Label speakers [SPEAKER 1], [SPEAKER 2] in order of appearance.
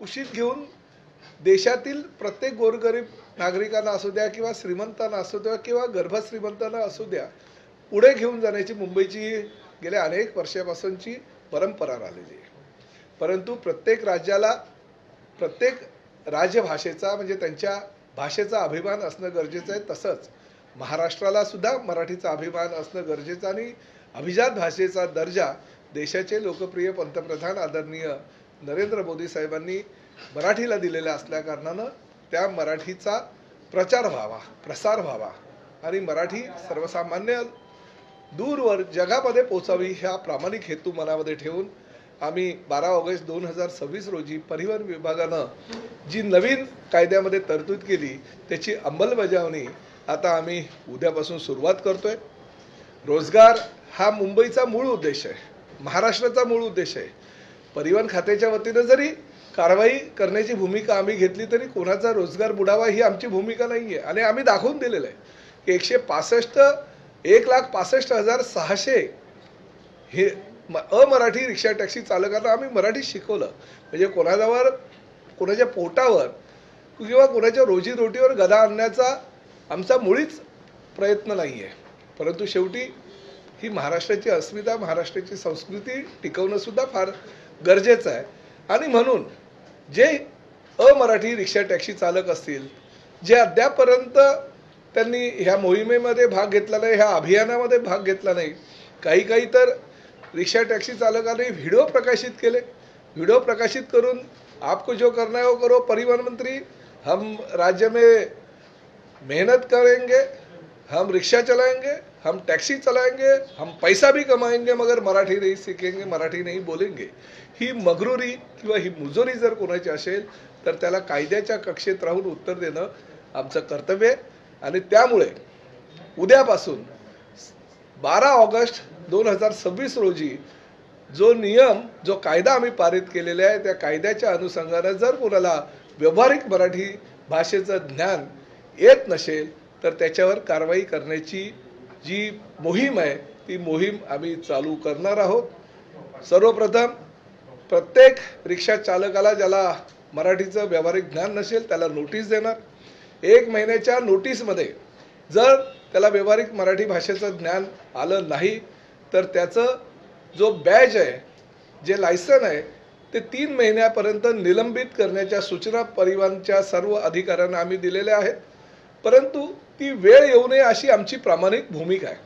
[SPEAKER 1] कुशीत घेऊन देशातील प्रत्येक गोरगरीब नागरिकांना असू द्या किंवा श्रीमंतांना असू द्या किंवा गर्भश्रीमंतांना असू द्या पुढे घेऊन जाण्याची मुंबईची गेल्या अनेक वर्षापासूनची परंपरा राहिलेली आहे। परंतु प्रत्येक राज्याला प्रत्येक राजभाषेचा म्हणजे त्यांच्या भाषेचा अभिमान असणं गरजेचं आहे। तसंच महाराष्ट्राला सुद्धा मराठीचा अभिमान असणं गरजेचं आणि अभिजात भाषेचा दर्जा देशाचे लोकप्रिय पंतप्रधान आदरणीय नरेंद्र मोदी साहेबांनी मराठीला दिलेल्या असल्याकारणानं त्या मराठीचा प्रचार व्हावा, प्रसार व्हावा आणि मराठी सर्वसामान्य दूरवर जगामध्ये पोहोचावी ह्या प्रामाणिक हेतू मनामध्ये ठेवून आम्ही 12 ऑगस्ट 2026 रोजी परिवहन विभागानं जी नवीन कायद्यामध्ये तरतूद केली त्याची अंमलबजावणी आता आम्ही उद्यापासून सुरुवात करतोय। रोजगार हा मुंबईचा मूळ उद्देश आहे, महाराष्ट्राचा मूळ उद्देश आहे। परिवहन खात्याच्या वतीनं जरी कारवाई करण्याची भूमिका आम्ही घेतली तरी कोणाचा रोजगार बुडावा ही आमची भूमिका नाही आहे आणि आम्ही दाखवून दिलेलं आहे की 1,65,600 हे अमराठी रिक्षा टॅक्सी चालकांना आम्ही मराठी शिकवलं। म्हणजे कोणाजवळ कोणाच्या पोटावर किंवा कोणाच्या रोजीरोटीवर गदा आणण्याचा आमचा मुळीच प्रयत्न नाही आहे। परंतु शेवटी ही महाराष्ट्राची अस्मिता, महाराष्ट्राची संस्कृती टिकवणं सुद्धा फार गरजेचं आहे आणि म्हणून जे अमराठी रिक्षा टॅक्सी चालक असतील जे अद्यापर्यंत त्यांनी ह्या मोहिमेमध्ये भाग घेतला नाही, ह्या अभियानामध्ये भाग घेतला नाही, काही तर रिक्षा टॅक्सी चालकांनी व्हिडिओ प्रकाशित केले। व्हिडिओ प्रकाशित करून आपको जो करना है वो करो, परिवहन मंत्री हम राज्य में मेहनत करेंगे, हम रिक्शा चलाएंगे, हम टैक्सी चलाएंगे, हम पैसा भी कमाएंगे मगर मराठी नहीं सीखेंगे, मराठी नहीं बोलेंगे। ही मगरुरी किंवा ही मुजोरी जर कोणाची असेल तर त्याला कायद्याच्या कक्षेत राहून उत्तर देणं आमचं कर्तव्य आहे आणि त्यामुळे उद्यापासून 12 ऑगस्ट 2026 रोजी जो नियम जो कायदा आम्ही पारित केलेला आहे त्या कायद्याच्या अनुषंगाने जर कोणाला व्यावहारिक मराठी भाषेचं ज्ञान येत नसेल तर त्याच्यावर कारवाई करण्याची जी मोहीम आहे ती मोहीम आम्ही चालू करणार आहोत। सर्वप्रथम प्रत्येक रिक्षा चालकाला ज्याला मराठीचं व्यावहारिक ज्ञान नसेल त्याला नोटीस देणार। 1 महिन्याच्या नोटीसमध्ये जर त्याला व्यावहारिक मराठी भाषेचं ज्ञान आलं नाही तर त्याचं जो बॅज आहे, जे लायसन आहे ते 3 महिन्यापर्यंत निलंबित करण्याच्या सूचना परिवहनच्या सर्व अधिकाऱ्यांना आम्ही दिलेल्या आहेत। परंतु ती वेळ येऊ नये अशी आमची प्रामाणिक भूमिका आहे।